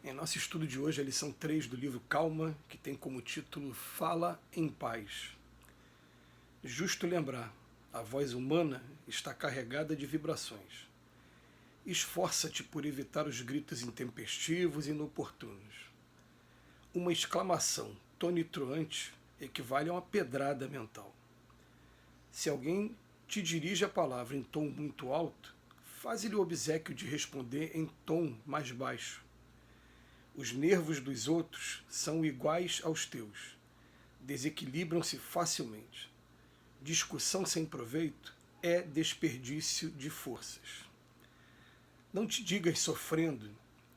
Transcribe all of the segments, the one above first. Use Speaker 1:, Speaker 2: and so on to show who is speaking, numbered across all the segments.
Speaker 1: Em nosso estudo de hoje, a lição 3 do livro Calma, que tem como título Fala em Paz. Justo lembrar, a voz humana está carregada de vibrações. Esforça-te por evitar os gritos intempestivos e inoportunos. Uma exclamação tonitruante equivale a uma pedrada mental. Se alguém te dirige a palavra em tom muito alto, faze-lhe o obséquio de responder em tom mais baixo. Os nervos dos outros são iguais aos teus. Desequilibram-se facilmente. Discussão sem proveito é desperdício de forças. Não te digas sofrendo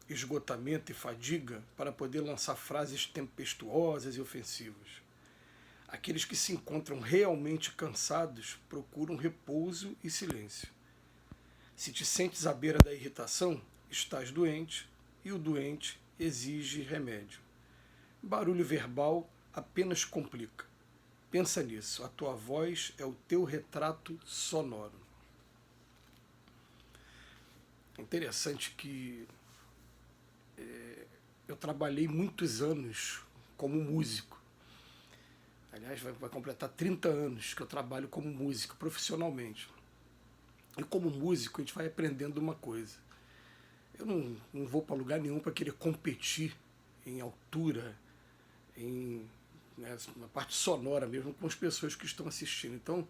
Speaker 1: esgotamento e fadiga para poder lançar frases tempestuosas e ofensivas. Aqueles que se encontram realmente cansados procuram repouso e silêncio. Se te sentes à beira da irritação, estás doente, e o doente exige remédio. Barulho verbal apenas complica. Pensa nisso, a tua voz é o teu retrato sonoro. É interessante que eu trabalhei muitos anos como músico. Aliás, vai completar 30 anos que eu trabalho como músico profissionalmente. E como músico a gente vai aprendendo uma coisa. Eu não vou para lugar nenhum para querer competir em altura, na parte sonora mesmo, com as pessoas que estão assistindo. Então,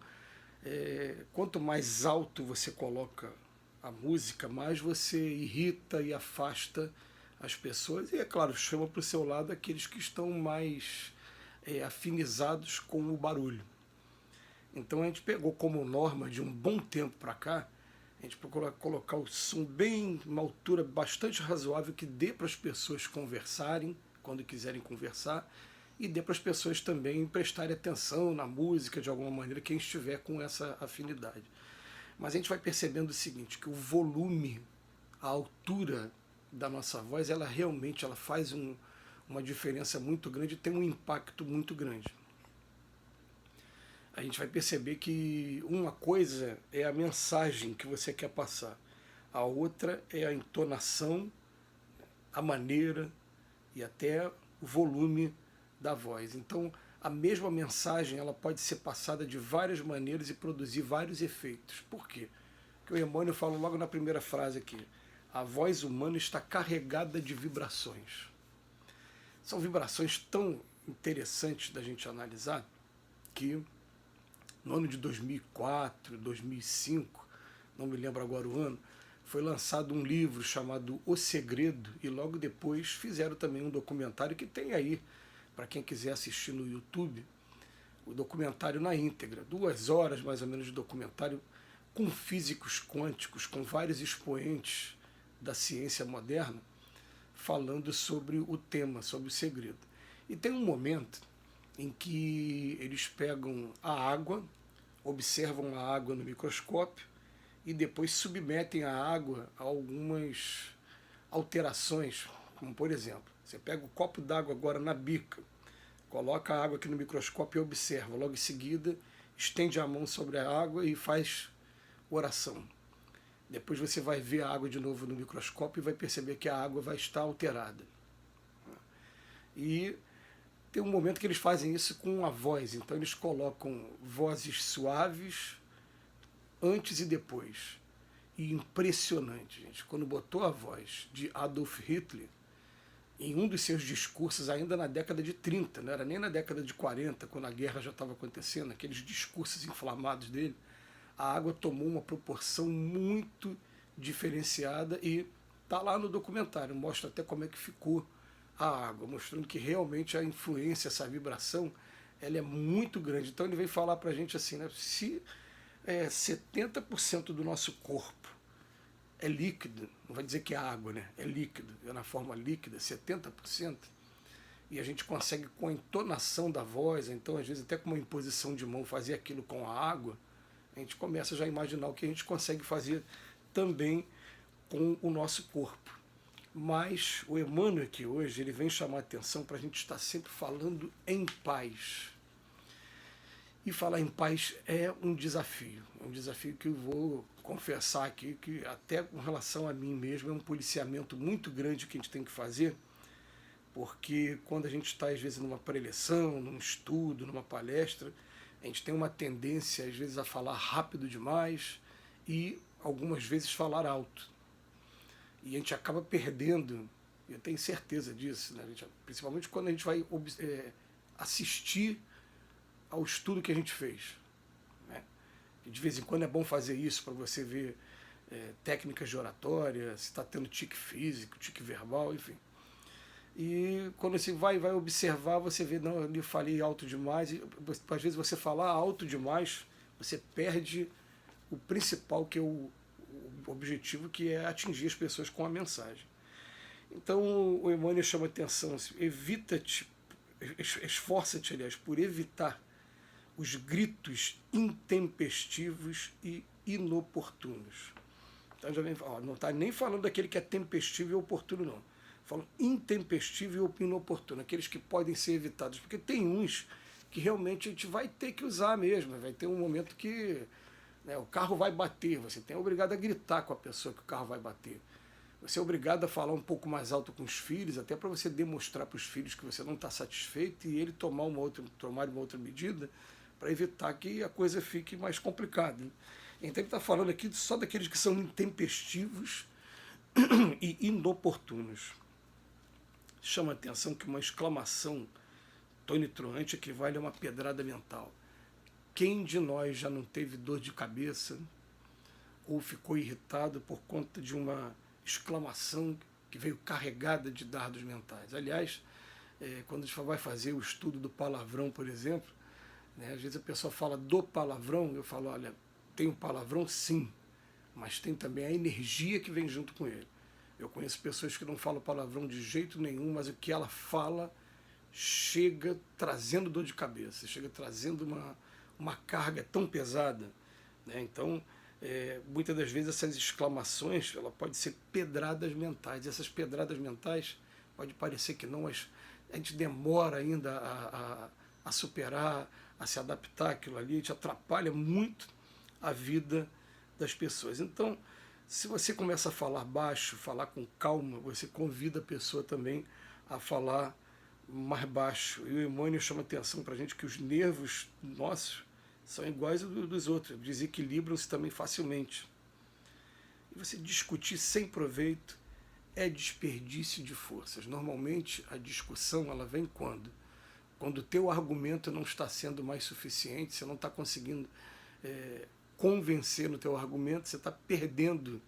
Speaker 1: quanto mais alto você coloca a música, mais você irrita e afasta as pessoas. E, é claro, chama para o seu lado aqueles que estão mais afinizados com o barulho. Então, a gente pegou como norma de um bom tempo para cá, a gente procura colocar o som bem, uma altura bastante razoável, que dê para as pessoas conversarem, quando quiserem conversar, e dê para as pessoas também prestarem atenção na música, de alguma maneira, quem estiver com essa afinidade. Mas a gente vai percebendo o seguinte, que o volume, a altura da nossa voz, ela realmente faz uma diferença muito grande, tem um impacto muito grande. A gente vai perceber que uma coisa é a mensagem que você quer passar, a outra é a entonação, a maneira e até o volume da voz. Então, a mesma mensagem ela pode ser passada de várias maneiras e produzir vários efeitos. Por quê? Porque o Emmanuel fala logo na primeira frase aqui, a voz humana está carregada de vibrações. São vibrações tão interessantes da gente analisar que no ano de 2004, 2005, não me lembro agora o ano, foi lançado um livro chamado O Segredo, e logo depois fizeram também um documentário que tem aí, para quem quiser assistir no YouTube, o documentário na íntegra, 2 horas mais ou menos de documentário, com físicos quânticos, com vários expoentes da ciência moderna, falando sobre o tema, sobre o segredo. E tem um momento em que eles pegam a água, observam a água no microscópio e depois submetem a água a algumas alterações, como por exemplo, você pega o copo d'água agora na bica, coloca a água aqui no microscópio e observa, logo em seguida estende a mão sobre a água e faz oração. Depois você vai ver a água de novo no microscópio e vai perceber que a água vai estar alterada. E tem um momento que eles fazem isso com a voz, então eles colocam vozes suaves antes e depois. E impressionante, gente, quando botou a voz de Adolf Hitler, em um dos seus discursos, ainda na década de 30, não era nem na década de 40, quando a guerra já estava acontecendo, aqueles discursos inflamados dele, a água tomou uma proporção muito diferenciada e está lá no documentário, mostra até como é que ficou a água, mostrando que realmente a influência, essa vibração, ela é muito grande. Então ele vem falar para a gente assim, né, se 70% do nosso corpo é líquido, não vai dizer que é água, né, é líquido, é na forma líquida, 70%, e a gente consegue com a entonação da voz, então às vezes até com uma imposição de mão fazer aquilo com a água, a gente começa já a imaginar o que a gente consegue fazer também com o nosso corpo. Mas o Emmanuel aqui hoje, ele vem chamar a atenção para a gente estar sempre falando em paz. E falar em paz é um desafio que eu vou confessar aqui, que até com relação a mim mesmo é um policiamento muito grande que a gente tem que fazer, porque quando a gente está, às vezes, numa preleção, num estudo, numa palestra, a gente tem uma tendência, às vezes, a falar rápido demais e, algumas vezes, falar alto. E a gente acaba perdendo, eu tenho certeza disso, né? Principalmente quando a gente vai assistir ao estudo que a gente fez. Né? E de vez em quando é bom fazer isso para você ver técnicas de oratória, se está tendo tique físico, tique verbal, enfim. E quando você vai observar, você vê, não, eu falei alto demais, e às vezes você falar alto demais, você perde o principal, que é o objetivo, que é atingir as pessoas com a mensagem. Então o Emmanuel chama atenção, assim, esforça-te, aliás, por evitar os gritos intempestivos e inoportunos. Então já vem, não está nem falando daquele que é tempestivo e oportuno, não. Falam intempestivo e inoportuno, aqueles que podem ser evitados, porque tem uns que realmente a gente vai ter que usar mesmo, vai ter um momento que, né, o carro vai bater, você é obrigado a gritar com a pessoa que o carro vai bater. Você é obrigado a falar um pouco mais alto com os filhos, até para você demonstrar para os filhos que você não está satisfeito e ele tomar uma outra medida para evitar que a coisa fique mais complicada. Então ele está falando aqui só daqueles que são intempestivos e inoportunos. Chama a atenção que uma exclamação tonitruante equivale a uma pedrada mental. Quem de nós já não teve dor de cabeça ou ficou irritado por conta de uma exclamação que veio carregada de dardos mentais? Aliás, quando a gente vai fazer o estudo do palavrão, por exemplo, né, às vezes a pessoa fala do palavrão, eu falo, olha, tem um palavrão sim, mas tem também a energia que vem junto com ele. Eu conheço pessoas que não falam palavrão de jeito nenhum, mas o que ela fala chega trazendo dor de cabeça, chega trazendo uma carga tão pesada. Né? Então, muitas das vezes essas exclamações, ela pode ser pedradas mentais. E essas pedradas mentais, pode parecer que não, mas a gente demora ainda a superar, a se adaptar àquilo ali, a gente atrapalha muito a vida das pessoas. Então, se você começa a falar baixo, falar com calma, você convida a pessoa também a falar mais baixo. E o Emmanuel chama atenção para a gente que os nervos nossos são iguais aos dos outros, desequilibram-se também facilmente. E você discutir sem proveito é desperdício de forças. Normalmente a discussão ela vem quando? Quando o teu argumento não está sendo mais suficiente, você não está conseguindo convencer no teu argumento, você está perdendo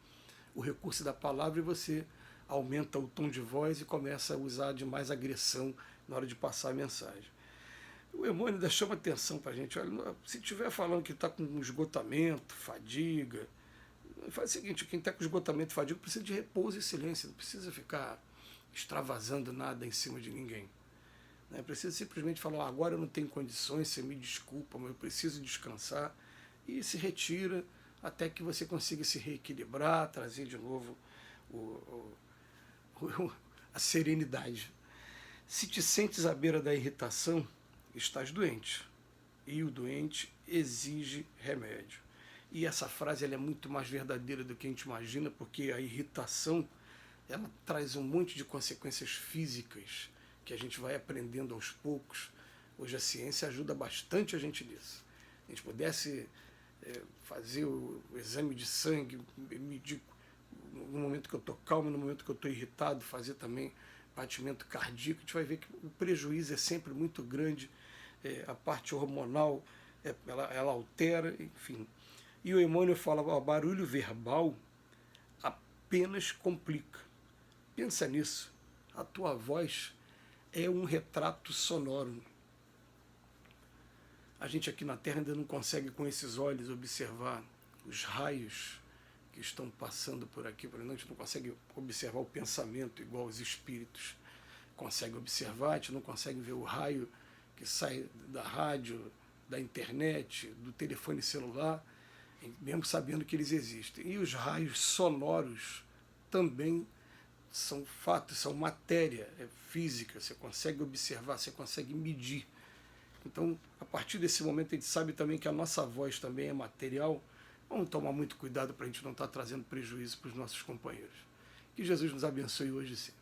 Speaker 1: o recurso da palavra e você aumenta o tom de voz e começa a usar de mais agressão na hora de passar a mensagem. O Emmanuel ainda chama atenção para a gente, olha, se estiver falando que está com esgotamento, fadiga, faz o seguinte, quem está com esgotamento e fadiga precisa de repouso e silêncio, não precisa ficar extravasando nada em cima de ninguém. Né? Precisa simplesmente falar, agora eu não tenho condições, você me desculpa, mas eu preciso descansar, e se retira até que você consiga se reequilibrar, trazer de novo a serenidade. Se te sentes à beira da irritação, estás doente, e o doente exige remédio. E essa frase ela é muito mais verdadeira do que a gente imagina, porque a irritação ela traz um monte de consequências físicas que a gente vai aprendendo aos poucos. Hoje a ciência ajuda bastante a gente nisso. A gente pudesse fazer o exame de sangue, medir no momento que eu estou calmo, no momento que eu estou irritado, fazer também batimento cardíaco, a gente vai ver que o prejuízo é sempre muito grande, a parte hormonal ela altera, enfim. E o Emmanuel fala, o barulho verbal apenas complica. Pensa nisso, a tua voz é um retrato sonoro. A gente aqui na Terra ainda não consegue com esses olhos observar os raios que estão passando por aqui, a gente não consegue observar o pensamento igual os espíritos conseguem observar, a gente não consegue ver o raio que sai da rádio, da internet, do telefone celular, mesmo sabendo que eles existem. E os raios sonoros também são fatos, são matéria, é física, você consegue observar, você consegue medir. Então, a partir desse momento, a gente sabe também que a nossa voz também é material. Vamos tomar muito cuidado para a gente não estar trazendo prejuízo para os nossos companheiros. Que Jesus nos abençoe hoje sim.